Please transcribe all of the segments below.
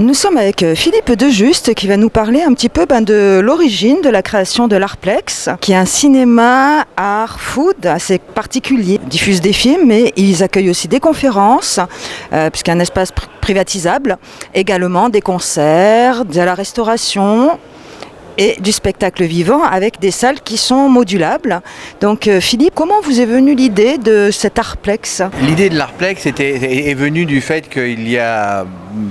Nous sommes avec Philippe Dejuste qui va nous parler un petit peu de l'origine de la création de l'Artplex, qui est un cinéma art food assez particulier. Ils diffusent des films, mais ils accueillent aussi des conférences, puisqu'un espace privatisable, également des concerts, de la restauration et du spectacle vivant avec des salles qui sont modulables. Donc Philippe, comment vous est venue l'idée de cet Artplex ? L'idée de l'Artplex est venue du fait qu'il y a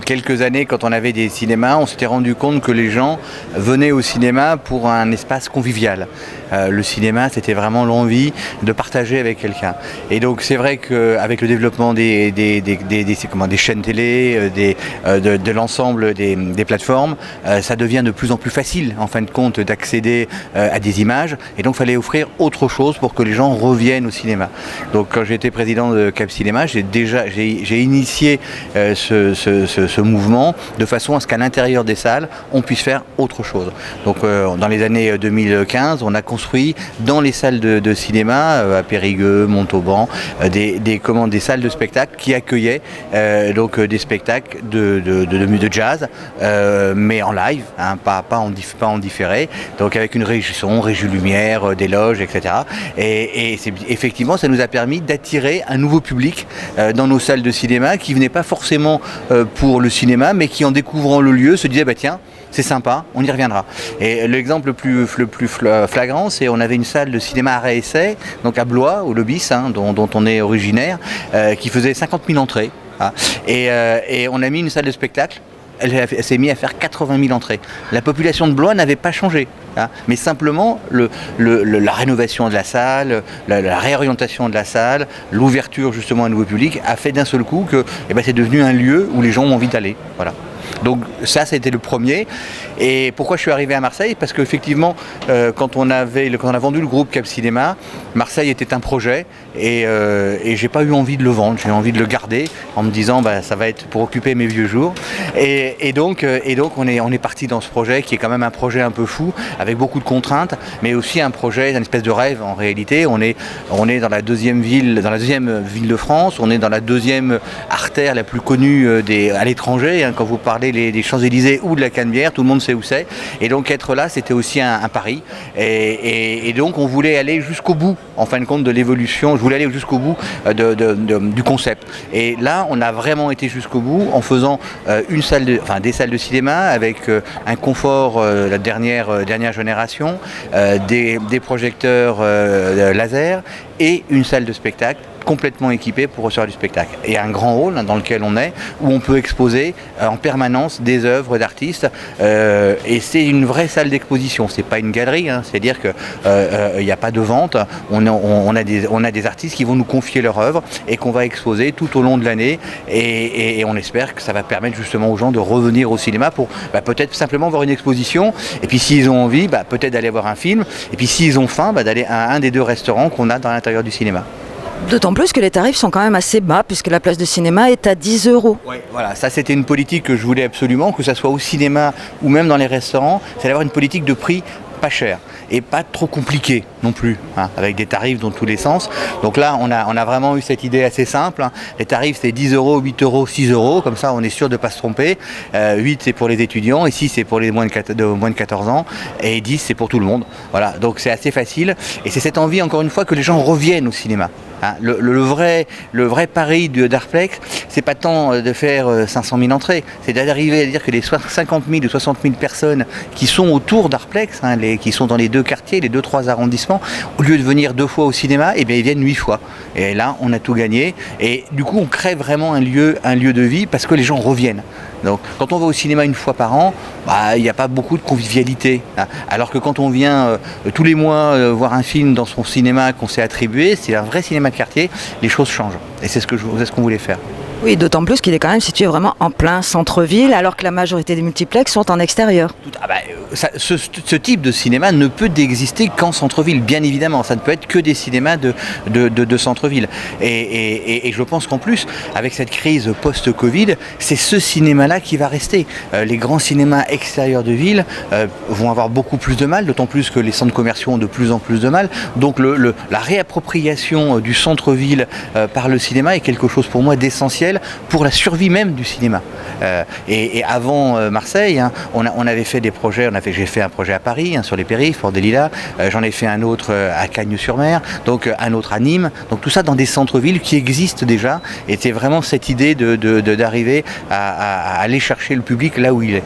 quelques années, quand on avait des cinémas, on s'était rendu compte que les gens venaient au cinéma pour un espace convivial. Le cinéma, c'était vraiment l'envie de partager avec quelqu'un. Et donc c'est vrai qu'avec le développement des chaînes télé, de l'ensemble des plateformes, ça devient de plus en plus facile en fin de compte d'accéder à des images. Et donc il fallait offrir autre chose pour que les gens reviennent au cinéma. Donc quand j'étais président de Cap Cinéma, j'ai initié ce mouvement de façon à ce qu'à l'intérieur des salles, on puisse faire autre chose. Donc dans les années 2015, on a construit dans les salles de cinéma, à Périgueux, Montauban, des salles de spectacle qui accueillaient des spectacles de jazz, mais en live, pas en différé, donc avec une régie son, régie lumière, des loges, etc. Et effectivement, ça nous a permis d'attirer un nouveau public dans nos salles de cinéma qui ne venait pas forcément pour le cinéma, mais qui en découvrant le lieu se disait tiens, c'est sympa, on y reviendra. Et l'exemple le plus flagrant, c'est on avait une salle de cinéma arrêt essai, donc à Blois, au Lobis, dont on est originaire, qui faisait 50 000 entrées. Et on a mis une salle de spectacle. Elle s'est mise à faire 80 000 entrées. La population de Blois n'avait pas changé, mais simplement la rénovation de la salle, la réorientation de la salle, l'ouverture justement à un nouveau public a fait d'un seul coup que c'est devenu un lieu où les gens ont envie d'aller. Voilà. Donc ça, c'était le premier. Et pourquoi je suis arrivé à Marseille ? Parce qu'effectivement, quand on a vendu le groupe Cap Cinéma, Marseille était un projet et j'ai pas eu envie de le vendre. J'ai envie de le garder en me disant ça va être pour occuper mes vieux jours. Et donc on est parti dans ce projet qui est quand même un projet un peu fou, avec beaucoup de contraintes, mais aussi un projet, une espèce de rêve en réalité. On est dans la deuxième ville de France. On est dans la deuxième artère la plus connue à l'étranger. Quand vous parlez des Champs-Élysées ou de la Canebière, tout le monde sait où c'est. Et donc être là, c'était aussi un pari. Et donc on voulait aller jusqu'au bout, en fin de compte, de l'évolution. Je voulais aller jusqu'au bout du concept. Et là, on a vraiment été jusqu'au bout en faisant des salles de cinéma avec un confort la dernière génération, des projecteurs laser et une salle de spectacle complètement équipé pour recevoir du spectacle. Et un grand hall dans lequel on est, où on peut exposer en permanence des œuvres d'artistes. Et c'est une vraie salle d'exposition, c'est pas une galerie, c'est-à-dire qu'il n'y a pas de vente. On a des artistes qui vont nous confier leur œuvre et qu'on va exposer tout au long de l'année. Et on espère que ça va permettre justement aux gens de revenir au cinéma pour peut-être simplement voir une exposition. Et puis s'ils ont envie, peut-être d'aller voir un film. Et puis s'ils ont faim, d'aller à un des deux restaurants qu'on a dans l'intérieur du cinéma. D'autant plus que les tarifs sont quand même assez bas, puisque la place de cinéma est à 10 €. Oui, voilà, ça c'était une politique que je voulais absolument, que ce soit au cinéma ou même dans les restaurants, c'est d'avoir une politique de prix pas cher et pas trop compliqué non plus, avec des tarifs dans tous les sens. Donc là, on a vraiment eu cette idée assez simple. Les tarifs, c'est 10 €, 8 €, 6 €, comme ça on est sûr de ne pas se tromper. 8 c'est pour les étudiants, et 6 c'est pour les moins de 14 ans, et 10 c'est pour tout le monde. Voilà, donc c'est assez facile, et c'est cette envie, encore une fois, que les gens reviennent au cinéma. Le vrai pari d'Artplex, c'est pas tant de faire 500 000 entrées, c'est d'arriver à dire que les 50 000 ou 60 000 personnes qui sont autour d'Artplex, qui sont dans les deux quartiers, les 2-3 arrondissements, au lieu de venir 2 fois au cinéma, ils viennent 8 fois. Et là, on a tout gagné. Et du coup, on crée vraiment un lieu de vie parce que les gens reviennent. Donc, quand on va au cinéma une fois par an, il n'y a pas beaucoup de convivialité. Alors que quand on vient tous les mois voir un film dans son cinéma qu'on s'est attribué, c'est un vrai cinéma de quartier, les choses changent. Et c'est ce qu'on voulait faire. Oui, d'autant plus qu'il est quand même situé vraiment en plein centre-ville, alors que la majorité des multiplex sont en extérieur. Ce type de cinéma ne peut exister qu'en centre-ville, bien évidemment. Ça ne peut être que des cinémas de centre-ville. Et je pense qu'en plus, avec cette crise post-Covid, c'est ce cinéma-là qui va rester. Les grands cinémas extérieurs de ville vont avoir beaucoup plus de mal, d'autant plus que les centres commerciaux ont de plus en plus de mal. Donc la réappropriation du centre-ville par le cinéma est quelque chose pour moi d'essentiel. essentiel pour la survie même du cinéma. Et avant Marseille, hein, on avait fait des projets, j'ai fait un projet à Paris, hein, sur les périphes, pour des Lilas, j'en ai fait un autre à Cagnes-sur-Mer, donc un autre à Nîmes, donc tout ça dans des centres-villes qui existent déjà, et c'est vraiment cette idée d'arriver à aller chercher le public là où il est.